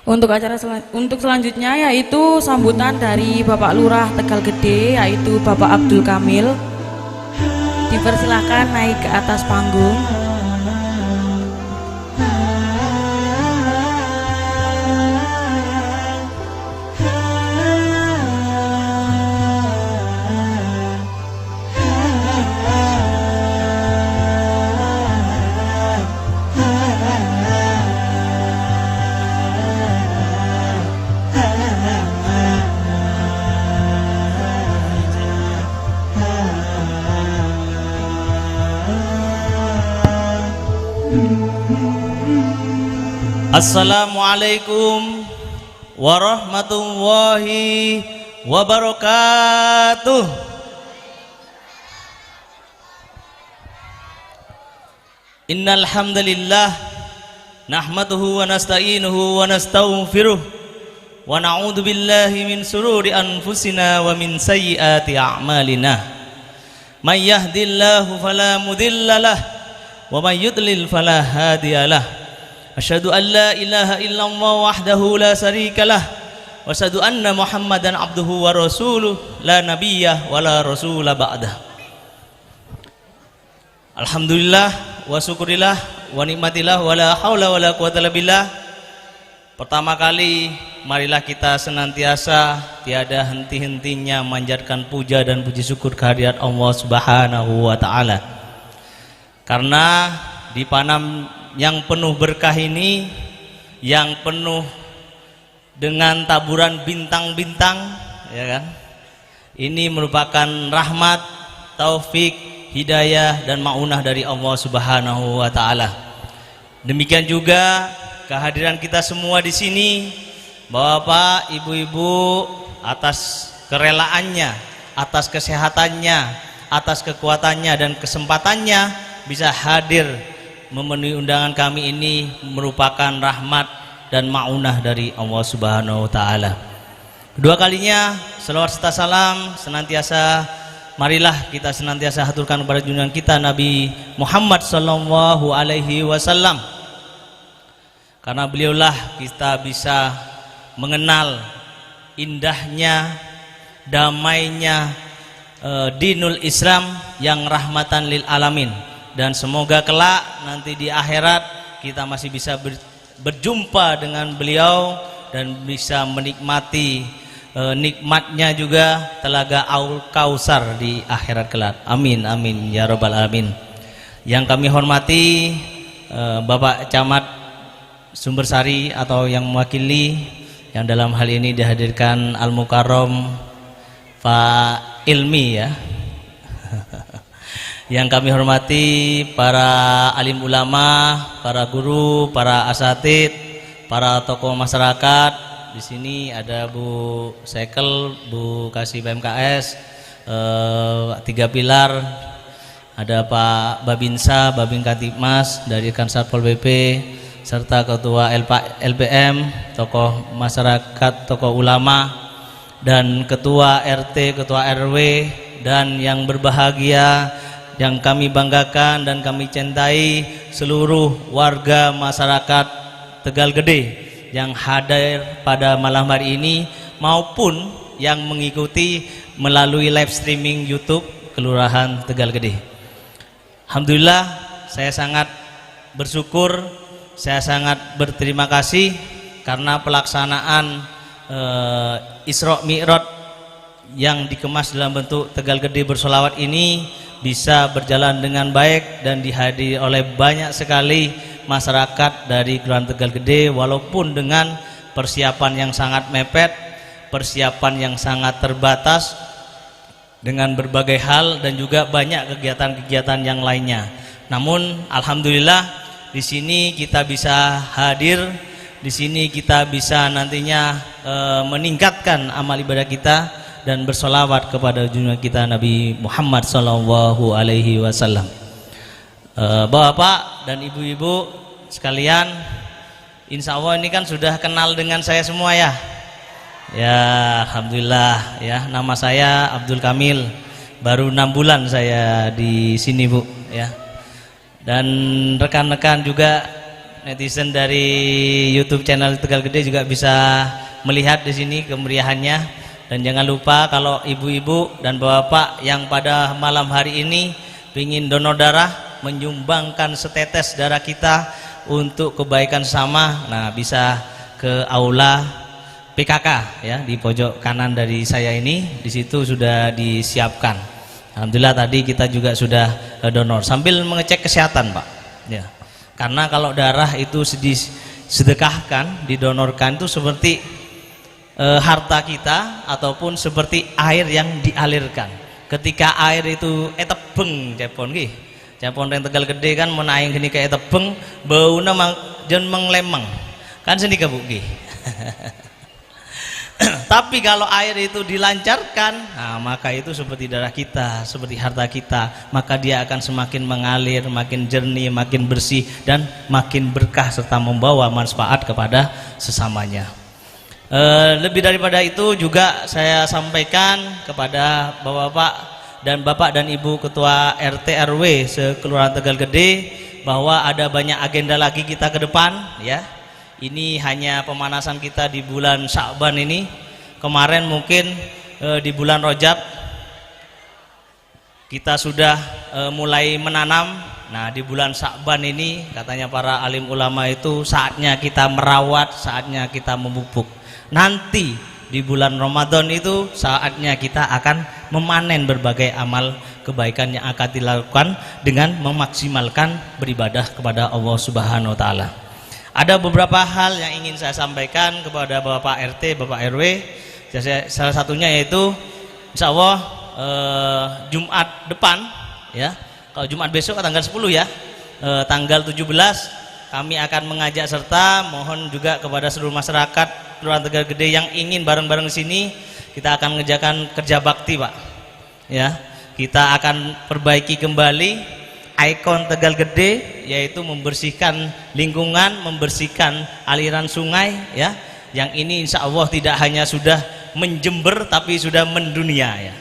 Untuk selanjutnya yaitu sambutan dari Bapak Lurah Tegal Gede, yaitu Bapak Abdul Kamil. Dipersilahkan naik ke atas panggung. Assalamualaikum warahmatullahi wabarakatuh. Innal hamdalillah nahmaduhu wa nasta'inuhu wa nastaghfiruh wa na'udzu billahi min sururi anfusina wa min sayyiati a'malina. May yahdihillahu fala mudhillalah wa may yudlil fala hadiyalah. Asyhadu an la ilaha illallah wahdahu la syarikalah wa asyhadu anna Muhammadan abduhu wa rasuluh la nabiyya wa la rasula ba'dah. Alhamdulillah wa syukurillah wa nikmatillah wa la haula wa la quwwata illa billah. Pertama kali marilah kita senantiasa tiada henti-hentinya manjatkan puja dan puji syukur kehadirat Allah Subhanahu wa taala. Karena di Panam yang penuh berkah ini, yang penuh dengan taburan bintang-bintang, ya kan? Ini merupakan rahmat, taufik, hidayah dan maunah dari Allah Subhanahu wa taala. Demikian juga kehadiran kita semua di sini, Bapak, Ibu-ibu, atas kerelaannya, atas kesehatannya, atas kekuatannya dan kesempatannya bisa hadir memenuhi undangan kami ini merupakan rahmat dan maunah dari Allah Subhanahu wa taala. Kedua kalinya selawat serta salam senantiasa marilah kita senantiasa haturkan kepada junjungan kita Nabi Muhammad sallallahu alaihi wasallam. Karena beliaulah kita bisa mengenal indahnya, damainya dinul Islam yang rahmatan lil alamin. Dan semoga kelak nanti di akhirat kita masih bisa berjumpa dengan beliau dan bisa menikmati nikmatnya juga telaga Al-Kausar di akhirat kelak. Amin amin ya rabbal alamin. Yang kami hormati Bapak Camat Sumbersari atau yang mewakili, yang dalam hal ini dihadirkan Al-Mukarram Pak Ilmi ya. Yang kami hormati para alim ulama, para guru, para asatid, para tokoh masyarakat. Di sini ada Bu Sekel, Bu Kasih BMKS, Tiga Pilar, ada Pak Babinsa, Babin Katipmas dari Kansatpol PP, serta Ketua LPM, tokoh masyarakat, tokoh ulama, dan Ketua RT, Ketua RW, dan yang berbahagia yang kami banggakan dan kami cintai seluruh warga masyarakat Tegal Gede yang hadir pada malam hari ini maupun yang mengikuti melalui live streaming YouTube Kelurahan Tegal Gede. Alhamdulillah, saya sangat bersyukur, saya sangat berterima kasih karena pelaksanaan Isra Mi'raj yang dikemas dalam bentuk Tegal Gede bersolawat ini bisa berjalan dengan baik dan dihadiri oleh banyak sekali masyarakat dari Kelurahan Tegal Gede, walaupun dengan persiapan yang sangat mepet, persiapan yang sangat terbatas dengan berbagai hal dan juga banyak kegiatan-kegiatan yang lainnya. Namun alhamdulillah di sini kita bisa hadir, di sini kita bisa nantinya meningkatkan amal ibadah kita dan bersolawat kepada junjungan kita Nabi Muhammad sallallahu alaihi wasallam. Bapak dan ibu-ibu sekalian, insya Allah ini kan sudah kenal dengan saya semua ya. Ya alhamdulillah ya, nama saya Abdul Kamil, baru 6 bulan saya di sini Bu ya. Dan rekan-rekan juga netizen dari YouTube channel Tegal Gede juga bisa melihat di sini kemeriahannya. Dan jangan lupa kalau ibu-ibu dan bapak yang pada malam hari ini ingin donor darah, menyumbangkan setetes darah kita untuk kebaikan sama, nah bisa ke aula PKK ya, di pojok kanan dari saya ini. Di situ sudah disiapkan. Alhamdulillah tadi kita juga sudah donor sambil mengecek kesehatan, Pak. Ya. Karena kalau darah itu disedekahkan, didonorkan itu seperti harta kita ataupun seperti air yang dialirkan. Ketika air itu tebeng cepon nggih. Cepon yang Tegal Gede kan menaing gini kayak tebeng, bauna jen menglemeng. Kan sendika Bu nggih. Tapi kalau air itu dilancarkan, nah maka itu seperti darah kita, seperti harta kita, maka dia akan semakin mengalir, makin jernih, makin bersih dan makin berkah serta membawa manfaat kepada sesamanya. Lebih daripada itu juga saya sampaikan kepada bapak dan ibu ketua RT RW sekelurahan Tegal Gede bahwa ada banyak agenda lagi kita ke depan ya. Ini hanya pemanasan kita di bulan Sya'ban ini. Kemarin mungkin di bulan Rajab kita sudah mulai menanam. Nah, di bulan Sya'ban ini katanya para alim ulama itu saatnya kita merawat, saatnya kita memupuk. Nanti di bulan Ramadan itu saatnya kita akan memanen berbagai amal kebaikan yang akan dilakukan dengan memaksimalkan beribadah kepada Allah Subhanahu wa taala. Ada beberapa hal yang ingin saya sampaikan kepada Bapak RT, Bapak RW. Salah satunya yaitu insya Allah Jumat depan ya. Kalau Jumat besok tanggal 10 ya. Tanggal 17 kami akan mengajak serta mohon juga kepada seluruh masyarakat Kelurahan Tegal Gede yang ingin bareng-bareng sini, kita akan mengerjakan kerja bakti, Pak. Ya, kita akan perbaiki kembali ikon Tegal Gede, yaitu membersihkan lingkungan, membersihkan aliran sungai, ya. Yang ini insya Allah tidak hanya sudah menjember, tapi sudah mendunia, ya.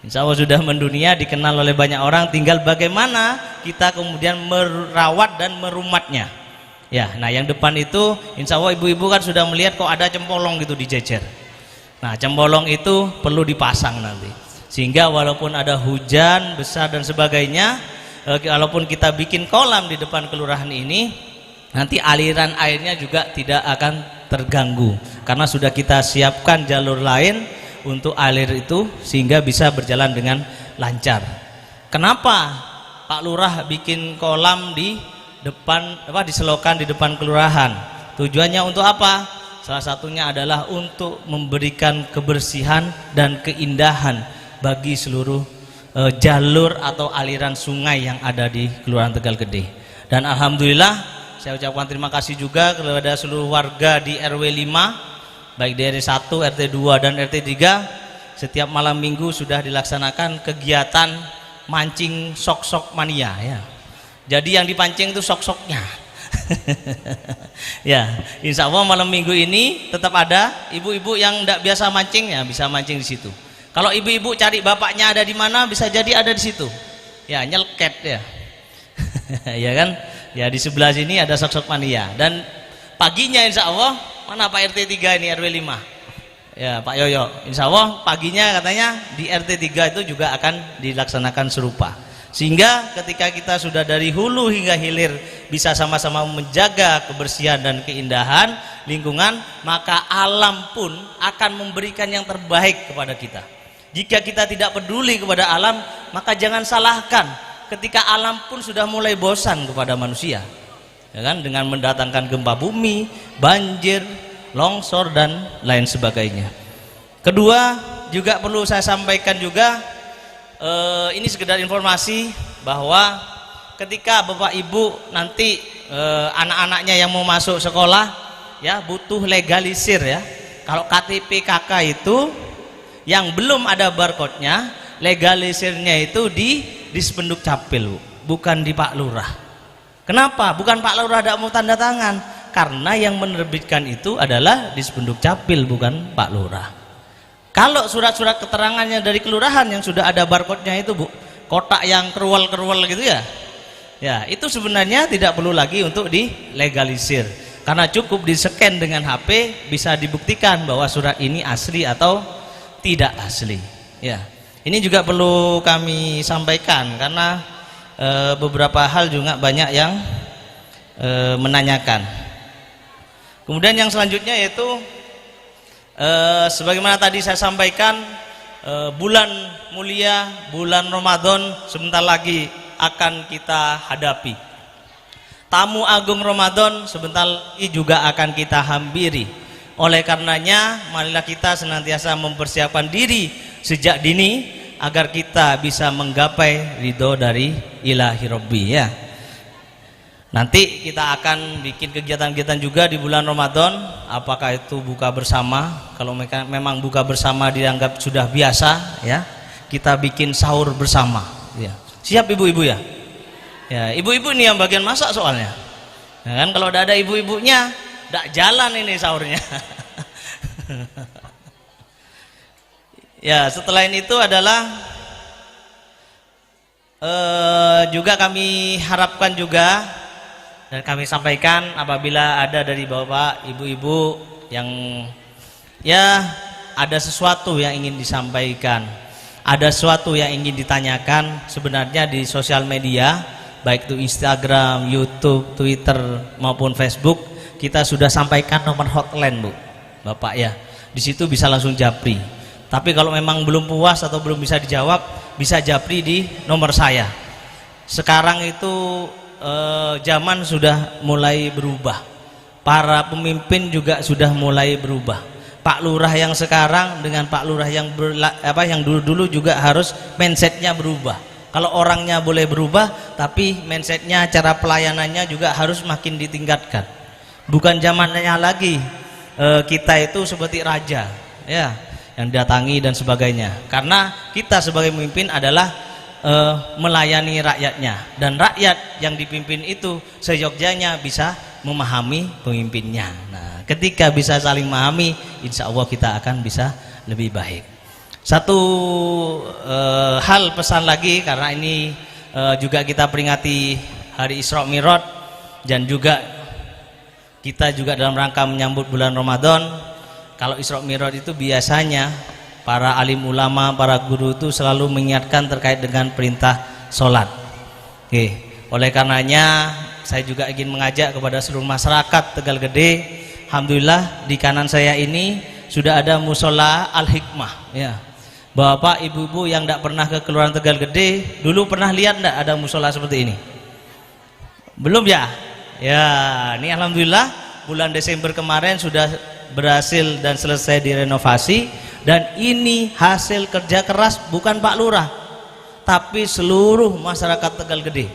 Insya Allah sudah mendunia, dikenal oleh banyak orang. Tinggal bagaimana kita kemudian merawat dan merumatnya. Ya, nah yang depan itu insya Allah ibu-ibu kan sudah melihat kok ada cempolong gitu dijejer. Nah cempolong itu perlu dipasang nanti, sehingga walaupun ada hujan besar dan sebagainya, walaupun kita bikin kolam di depan kelurahan ini, nanti aliran airnya juga tidak akan terganggu karena sudah kita siapkan jalur lain untuk alir itu sehingga bisa berjalan dengan lancar. Kenapa Pak Lurah bikin kolam di depan diselokan di depan kelurahan? Tujuannya untuk apa? Salah satunya adalah untuk memberikan kebersihan dan keindahan bagi seluruh jalur atau aliran sungai yang ada di Kelurahan Tegal Gede. Dan alhamdulillah saya ucapkan terima kasih juga kepada seluruh warga di RW 5, baik di RT 1, RT 2 dan RT 3. Setiap malam minggu sudah dilaksanakan kegiatan mancing sok-sok mania ya. Jadi yang dipancing itu sok-soknya. Ya, insya Allah malam minggu ini tetap ada ibu-ibu yang tidak biasa mancing ya bisa mancing di situ. Kalau ibu-ibu cari bapaknya ada di mana, bisa jadi ada di situ. Ya, nyelket ya. Ya kan? Ya di sebelah sini ada sok-sok mania. Dan paginya insya Allah mana Pak RT 3 ini RW 5. Ya Pak Yoyo, insya Allah paginya katanya di RT 3 itu juga akan dilaksanakan serupa. Sehingga ketika kita sudah dari hulu hingga hilir bisa sama-sama menjaga kebersihan dan keindahan lingkungan, maka alam pun akan memberikan yang terbaik kepada kita. Jika kita tidak peduli kepada alam, maka jangan salahkan ketika alam pun sudah mulai bosan kepada manusia, ya kan? Dengan mendatangkan gempa bumi, banjir, longsor dan lain sebagainya. Kedua, juga perlu saya sampaikan juga, ini sekedar informasi bahwa ketika Bapak Ibu nanti anak-anaknya yang mau masuk sekolah ya butuh legalisir ya. Kalau KTP KK itu yang belum ada barcode-nya, legalisirnya itu di Dispenduk Capil, bukan di Pak Lurah. Kenapa? Bukan Pak Lurah tidak mau tanda tangan, karena yang menerbitkan itu adalah Dispenduk Capil, bukan Pak Lurah. Kalau surat-surat keterangannya dari kelurahan yang sudah ada barcode-nya itu Bu, kotak yang kerual-kerual gitu ya. Ya, itu sebenarnya tidak perlu lagi untuk dilegalisir. Karena cukup di-scan dengan HP bisa dibuktikan bahwa surat ini asli atau tidak asli. Ya. Ini juga perlu kami sampaikan karena beberapa hal juga banyak yang menanyakan. Kemudian yang selanjutnya yaitu sebagaimana tadi saya sampaikan, bulan mulia, bulan Ramadan sebentar lagi akan kita hadapi. Tamu agung Ramadan sebentar lagi juga akan kita hampiri. Oleh karenanya marilah kita senantiasa mempersiapkan diri sejak dini agar kita bisa menggapai ridho dari ilahi Rabbi, ya. Nanti kita akan bikin kegiatan-kegiatan juga di bulan Ramadan. Apakah itu buka bersama? Kalau memang buka bersama dianggap sudah biasa, ya, kita bikin sahur bersama, ya. Siap ibu-ibu ya? Ya, ibu-ibu ini yang bagian masak soalnya. Ya kan, kalau udah ada ibu-ibunya, tidak jalan ini sahurnya. Ya, setelah itu adalah juga kami harapkan juga dan kami sampaikan apabila ada dari bapak ibu-ibu yang ya ada sesuatu yang ingin disampaikan, ada sesuatu yang ingin ditanyakan, sebenarnya di sosial media baik itu Instagram, YouTube, Twitter maupun Facebook kita sudah sampaikan nomor hotline Bu, Bapak ya. Di situ bisa langsung japri. Tapi kalau memang belum puas atau belum bisa dijawab, bisa japri di nomor saya. Sekarang itu zaman sudah mulai berubah. Para pemimpin juga sudah mulai berubah. Pak Lurah yang sekarang dengan Pak Lurah yang dulu-dulu juga harus mindsetnya berubah. Kalau orangnya boleh berubah, tapi mindsetnya, cara pelayanannya juga harus makin ditingkatkan. Bukan zamannya lagi kita itu seperti raja, ya, yang datangi dan sebagainya. Karena kita sebagai pemimpin adalah melayani rakyatnya, dan rakyat yang dipimpin itu seyogyanya bisa memahami pemimpinnya. Nah, ketika bisa saling memahami, insya Allah kita akan bisa lebih baik. Satu hal pesan lagi, karena ini juga kita peringati hari Isra Mi'raj dan juga kita juga dalam rangka menyambut bulan Ramadan. Kalau Isra Mi'raj itu biasanya para alim ulama, para guru itu selalu mengingatkan terkait dengan perintah sholat. Oke. Oleh karenanya saya juga ingin mengajak kepada seluruh masyarakat Tegal Gede. Alhamdulillah di kanan saya ini sudah ada musola Al-Hikmah, ya. Bapak ibu-ibu yang tidak pernah ke Kelurahan Tegal Gede dulu pernah lihat tidak ada musola seperti ini? Belum ya? Ya, ini alhamdulillah bulan Desember kemarin sudah berhasil dan selesai direnovasi, dan ini hasil kerja keras bukan Pak Lurah tapi seluruh masyarakat Tegal Gede.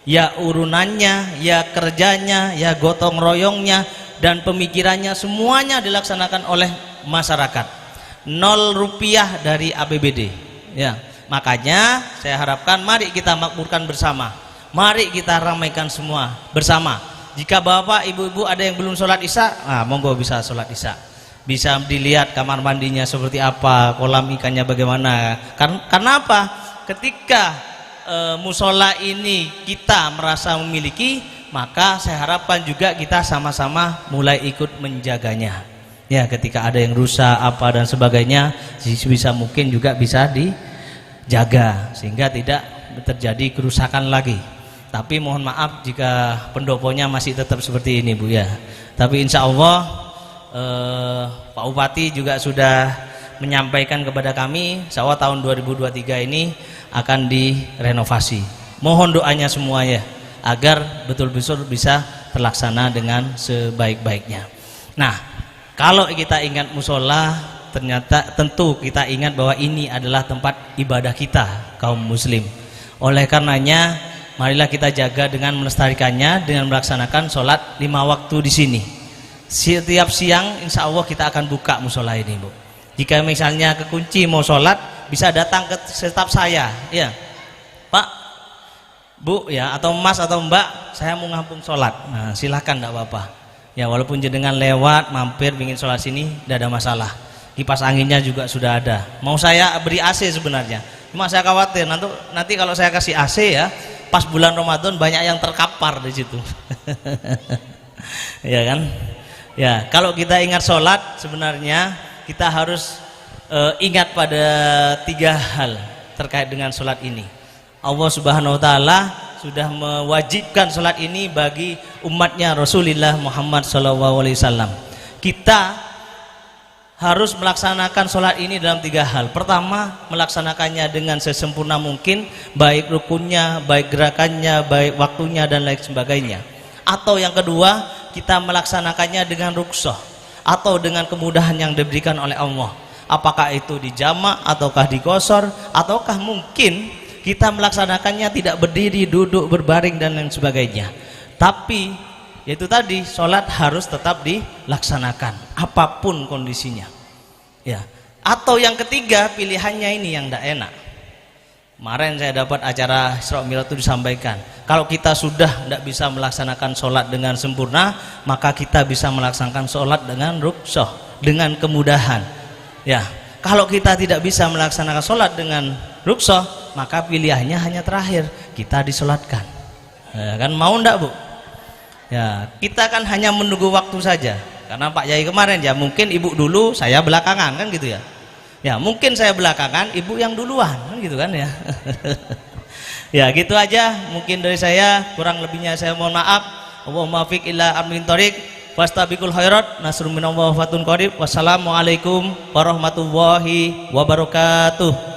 Ya urunannya, ya kerjanya, ya gotong royongnya dan pemikirannya semuanya dilaksanakan oleh masyarakat. 0 rupiah dari APBD, ya. Makanya saya harapkan mari kita makmurkan bersama, mari kita ramaikan semua bersama. Jika bapak ibu-ibu ada yang belum sholat isya, monggo bisa sholat isya, bisa dilihat kamar mandinya seperti apa, kolam ikannya bagaimana. Karena apa? Ketika musola ini kita merasa memiliki, maka saya harapkan juga kita sama-sama mulai ikut menjaganya. Ya, ketika ada yang rusak apa dan sebagainya, bisa mungkin juga bisa dijaga sehingga tidak terjadi kerusakan lagi. Tapi mohon maaf jika pendoponya masih tetap seperti ini Bu ya. Tapi insya Allah Pak Bupati juga sudah menyampaikan kepada kami, insya Allah tahun 2023 ini akan direnovasi. Mohon doanya semuanya agar betul-betul bisa terlaksana dengan sebaik-baiknya. Nah, kalau kita ingat musola, ternyata tentu kita ingat bahwa ini adalah tempat ibadah kita kaum muslim. Oleh karenanya marilah kita jaga dengan melestarikannya dengan melaksanakan sholat 5 waktu di sini. Setiap siang insya Allah kita akan buka musola ini Bu. Jika misalnya kekunci mau sholat, bisa datang ke staf saya, ya Pak, Bu ya, atau Mas atau Mbak, saya mau ngampung sholat. Nah silahkan, tidak apa-apa ya, walaupun jenengan lewat mampir ingin sholat sini tidak ada masalah. Kipas anginnya juga sudah ada. Mau saya beri AC sebenarnya, cuma saya khawatir nanti kalau saya kasih AC ya, pas bulan Ramadan banyak yang terkapar di situ. Ya kan? Ya, kalau kita ingat sholat sebenarnya kita harus ingat pada 3 hal terkait dengan sholat ini. Allah Subhanahu wa Ta'ala sudah mewajibkan sholat ini bagi umatnya Rasulullah Muhammad SAW. Kita harus melaksanakan sholat ini dalam 3 hal. Pertama, melaksanakannya dengan sesempurna mungkin, baik rukunnya, baik gerakannya, baik waktunya, dan lain sebagainya. Atau yang kedua, kita melaksanakannya dengan rukshoh, atau dengan kemudahan yang diberikan oleh Allah. Apakah itu di jamak, ataukah di qashar, ataukah mungkin kita melaksanakannya tidak berdiri, duduk, berbaring, dan lain sebagainya. Tapi yaitu tadi, sholat harus tetap dilaksanakan apapun kondisinya, ya. Atau yang ketiga, pilihannya ini yang tidak enak. Kemarin saya dapat acara Isra Mi'raj itu disampaikan, kalau kita sudah tidak bisa melaksanakan sholat dengan sempurna, maka kita bisa melaksanakan sholat dengan rukshoh, dengan kemudahan, ya. Kalau kita tidak bisa melaksanakan sholat dengan rukshoh, maka pilihannya hanya terakhir, kita disolatkan, ya kan? Mau ndak, Bu? Ya, kita kan hanya menunggu waktu saja. Karena Pak Yai kemarin, ya mungkin ibu dulu, saya belakangan, kan gitu ya. Ya mungkin saya belakangan, ibu yang duluan, kan gitu kan ya. Ya gitu aja mungkin dari saya, kurang lebihnya saya mohon maaf. Allahumma fiq illa amin thoriq fastabiqul khairat, nasrun minallahi wa fatun qarib. Wassalamualaikum warahmatullahi wabarakatuh.